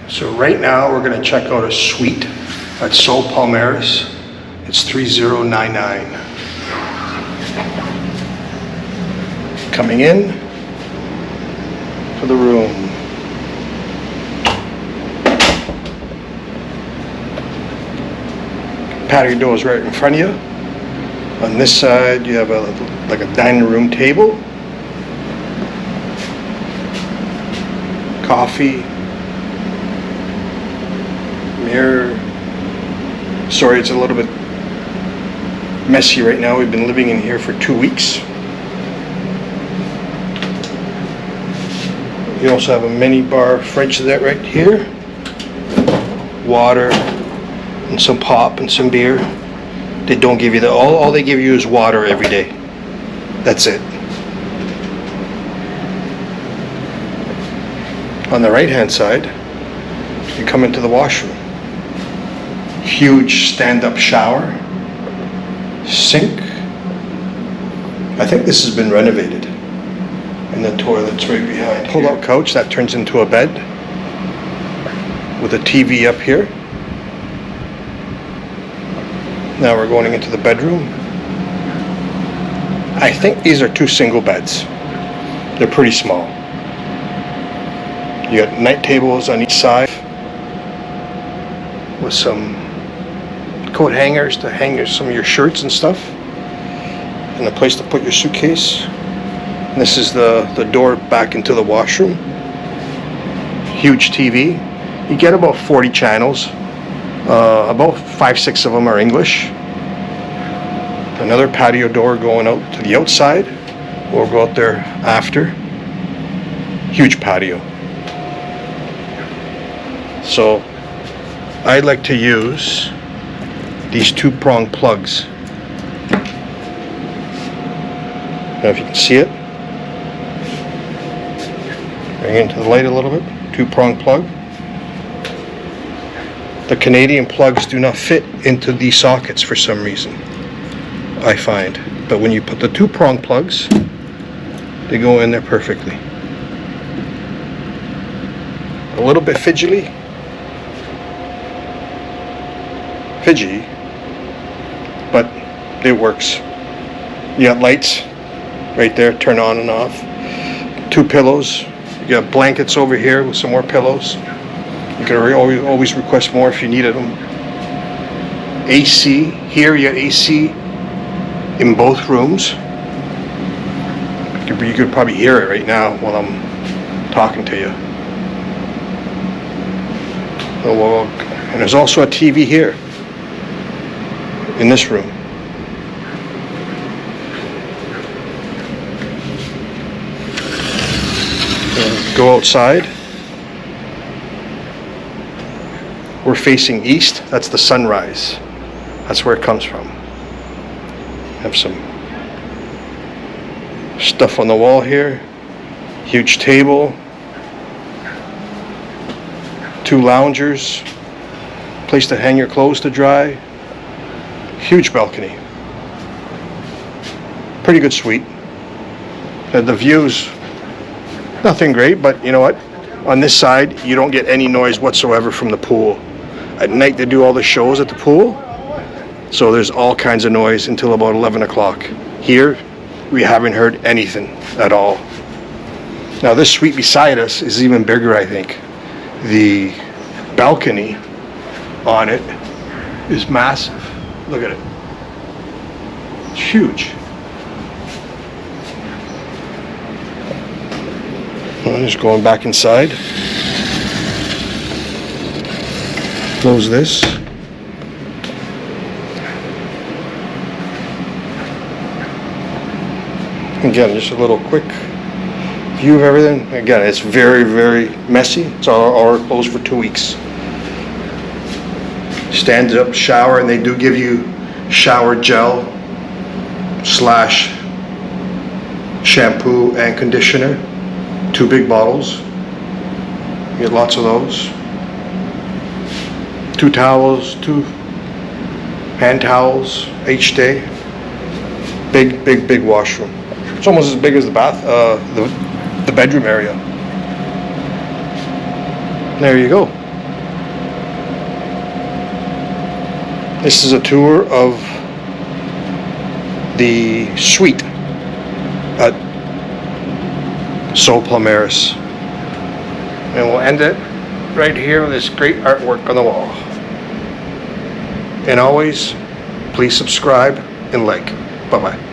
So right now we're going to check out a suite at Sol Palmeras. It's 3099. Coming in to the room. Patio door is right in front of you. On this side you have like a dining room table. Coffee. Mirror. Sorry, it's a little bit messy right now. We've been living in here for 2 weeks. You also have a mini bar fridge that right here. Water and some pop and some beer. They don't give you that. All they give you is water every day. That's it. On the right hand side, you come into the washroom. Huge stand-up shower. Sink. I think this has been renovated. And the toilet's right behind. Pull-out couch that turns into a bed with a TV up here. Now we're going into the bedroom. I think these are 2 single beds. They're pretty small. You got night tables on each side with some coat hangers to hang some of your shirts and stuff, and a place to put your suitcase. And this is the door back into the washroom. Huge TV. You get about 40 channels. About 5-6 of them are English. Another patio door going out to the outside. We'll go out there after. Huge patio. So I like to use these 2-prong plugs. I don't know if you can see it. Bring it into the light a little bit. 2-prong plug. The Canadian plugs do not fit into these sockets for some reason, I find. But when you put the 2-prong plugs, they go in there perfectly. A little bit fidgety, but it works. You got lights right there, turn on and off. 2 pillows. You got blankets over here with some more pillows. You can always request more if you needed them. AC. Here you got AC in both rooms. You could probably hear it right now while I'm talking to you. And there's also a TV here in this room. Go outside. We're facing east. That's the sunrise. That's where it comes from. Have some stuff on the wall here. Huge table. 2 loungers. Place to hang your clothes to dry. Huge balcony. Pretty good suite. The view's nothing great, but you know what? On this side, you don't get any noise whatsoever from the pool. At night, they do all the shows at the pool, so there's all kinds of noise until about 11 o'clock. Here, we haven't heard anything at all. Now, this suite beside us is even bigger, I think. The balcony on it is massive. Look at it. It's huge. I'm just going back inside. Close this. Again, just a little quick view of everything. Again, it's very, very messy. It's all closed for 2 weeks. Stand up shower, and they do give you shower gel / shampoo and conditioner. 2 big bottles. You get lots of those. 2 towels, 2 hand towels each day. Big washroom. It's almost as big as the bath, the bedroom area. There you go. This is a tour of the suite at PALMERAS. And we'll end it right here with this great artwork on the wall. And always, please subscribe and like. Bye-bye.